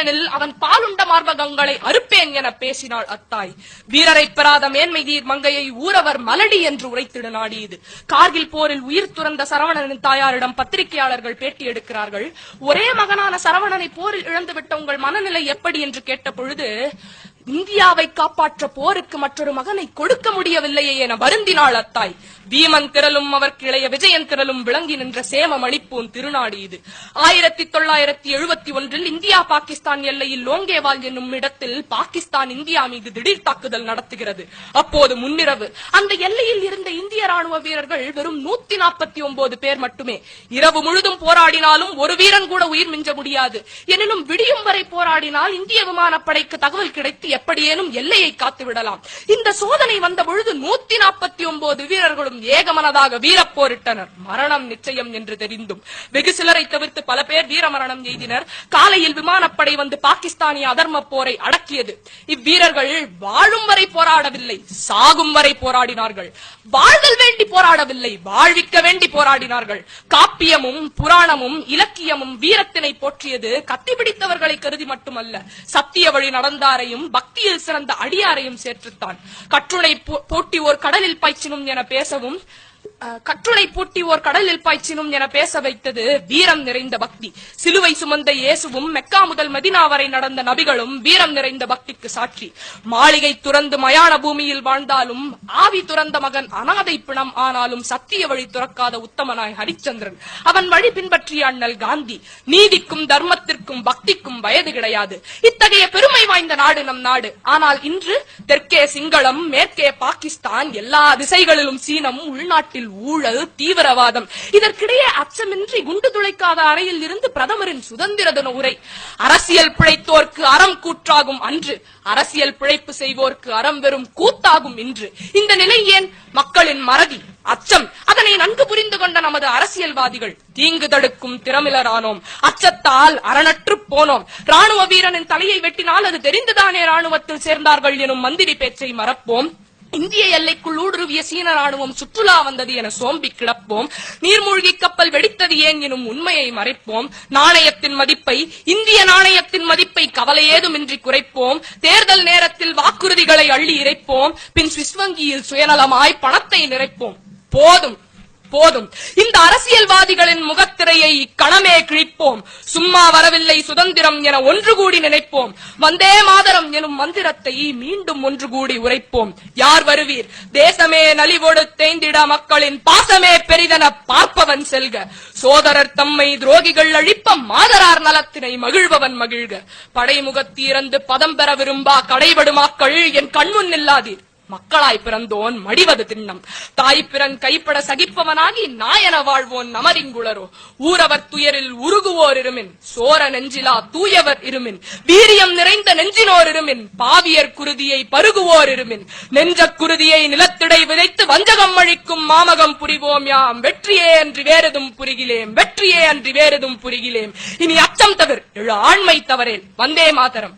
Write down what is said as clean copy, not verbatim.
கிருஷ்ணனில் அவன் பாலுண்ட மார்பகங்களை அறுப்பேன் என பேசினாள் அத்தாய். வீரரை பெறாத மேன்மை தீர் மங்கையை ஊரவர் மலடி என்று உரைத்திட நாடியது. கார்கில் போரில் உயிர் துறந்த சரவணனின் தாயாரிடம் பத்திரிகையாளர்கள் பேட்டி எடுக்கிறார்கள். ஒரே மகனான சரவணனை போரில் இழந்துவிட்ட உங்கள் மனநிலை எப்படி என்று கேட்ட பொழுது, இந்தியாவை காப்பாற்ற போருக்கு மற்றொரு மகனை கொடுக்க முடியவில்லையே என வருந்தினாள் அத்தாய். பீமன் திரளும் அவருக்கு இளைய விஜயன் திரளும் விளங்கி நின்ற சேம மணிப்பூன் திருநாடு இது. 1971 இந்தியா பாகிஸ்தான் எல்லையில் லோங்கேவால் என்னும் இடத்தில் பாகிஸ்தான் இந்தியா மீது திடீர் தாக்குதல் நடத்துகிறது. அப்போது முன்னிரவு அந்த எல்லையில் இருந்த இந்திய ராணுவ வீரர்கள் வெறும் 149 பேர் மட்டுமே. இரவு முழுதும் போராடினாலும் ஒரு வீரன் கூட உயிர் மிஞ்ச முடியாது. எனினும் விடியும் வரை போராடினால் இந்திய விமானப்படைக்கு தகவல் கிடைத்து எப்படியேனும் எல்லையை காத்து விடலாம். இந்த சோதனை வந்த பொழுது 149 வீரர்களும் ஏகமனதாக வீரப்போரிட்டனர். மரணம் நிச்சயம் என்று தெரிந்தும் வெகு சிலரை தவிர்த்து பல பேர் வீரமரணம் எய்தினர். காலையில் விமானப்படை வந்து பாகிஸ்தானிய அதர்ம போரை அடக்கியது. இவ்வீரர்கள் வாழும் வரை போராடவில்லை, சாகும் வரை போராடினார்கள். வாழ்தல் வேண்டி போராடவில்லை, வாழ்விக்க வேண்டி போராடினார்கள். காப்பியமும் புராணமும் இலக்கியமும் வீரத்தினை போற்றியது கத்தி பிடித்தவர்களை கருதி மட்டுமல்ல, சத்திய வழி நடந்தாரையும் பக்தியில் சிறந்த அடியாரையும் சேர்த்துத்தான். கற்றுணை போட்டி ஓர் கடலில் பாய்ச்சினும் என பேசவும் கற்றுளை பூட்டி ஓர் கடலில் பாய்ச்சினும் என பேச வைத்தது வீரம் நிறைந்த பக்தி. சிலுவை சுமந்த இயேசுவும் மெக்கா முதல் மதினா வரை நடந்த நபிகளும் வீரம் நிறைந்த பக்திக்கு சாட்சி. மாளிகை துறந்து மயான பூமியில் வாழ்ந்தாலும் ஆவி துறந்த மகன் அனாதை பிணம் ஆனாலும் சத்திய வழி துறக்காத உத்தமனாய் ஹரிச்சந்திரன். அவன் வழி பின்பற்றிய அண்ணல் காந்தி. நீதிக்கும் தர்மத்திற்கும் பக்திக்கும் வயது கிடையாது. இத்தகைய பெருமை வாய்ந்த நாடு நம் நாடு. ஆனால் இன்று தெற்கே சிங்களம், மேற்கே பாகிஸ்தான், எல்லா திசைகளிலும் சீனம், உள்நாட்டில் ஊழல், தீவிரவாதம். இதற்கிடையே அச்சமின்றி குண்டு துளைக்காத அறையில் இருந்து பிரதமரின் சுதந்திர தின உரை. அரசியல் பிழைத்தோர்க்கு அறம் கூற்றாகும் அன்று, அரசியல் பிழைப்பு செய்வோர்க்கு அறம் வெறும் கூத்தாகும் இன்று. இந்த நிலை ஏன்? மக்களின் மறதி, அச்சம். அதனை நன்கு புரிந்து கொண்ட நமது அரசியல்வாதிகள் தீங்கு தடுக்கும் திறமிலரானோம். அச்சத்தால் அரணற்று போனோம். ராணுவ வீரனின் தலையை வெட்டினால் அது தெரிந்துதானே ராணுவத்தில் சேர்ந்தார்கள் எனும் மந்திரி பேச்சை மறப்போம். இந்திய எல்லைக்குள் ஊடுருவிய சீன ராணுவம் சுற்றுலா வந்தது என சோம்பி கிடப்போம். நீர்மூழ்கி கப்பல் வெடித்தது ஏன் எனும் உண்மையை மறைப்போம். நாணயத்தின் மதிப்பை, இந்திய நாணயத்தின் மதிப்பை கவலை ஏதுமின்றி குறைப்போம். தேர்தல் நேரத்தில் வாக்குறுதிகளை அள்ளி இறைப்போம். பின் சுவிஸ் வங்கியில் சுயநலமாய் பணத்தை நிறைப்போம். போதும் போதும். இந்த அரசியல்வாதிகளின் முகத்திரையை இக்கணமே கிழிப்போம். சும்மா வரவில்லை சுதந்திரம் என ஒன்று கூடி நினைப்போம். வந்தே மாதரம் எனும் மந்திரத்தை மீண்டும் ஒன்று கூடி உரைப்போம். யார் வருவீர்? தேசமே நலிவோடு தேய்ந்திட மக்களின் பாசமே பெரிதென பார்ப்பவன் செல்க. சோதரர் தம்மை துரோகிகள் அழிப்ப மாதரார் நலத்தினை மகிழ்பவன் மகிழ்க. படைமுகத்தி இறந்து பதம் பெற விரும்பா கடைபடுமாக்கள் என் கண்முன் நில்லாதீர். மக்களாய் பிறந்தோன் மடிவது திண்ணம். தாய் பிறன் கைப்பட சகிப்பவனாகி நாயன வாழ்வோன் நமரிங்குளரோ. ஊரவர் துயரில் உருகுவோர் இருமின், சோர நெஞ்சிலா தூயவர் இருமின், வீரியம் நிறைந்த நெஞ்சினோர் இருமின், பாவியர் குருதியை பருகுவோர் இருமின், நெஞ்ச குருதியை நிலத்திடை விதைத்து வஞ்சகம் அழிக்கும் மாமகம் புரிவோம் யாம். வெற்றியே அன்றி வேறெதும் புரிகிலேம், வெற்றியே அன்றி வேறெதும் புரிகிலேம். இனி அச்சம் தவிர எழு ஆண்மை தவறேன். வந்தே மாதரம்.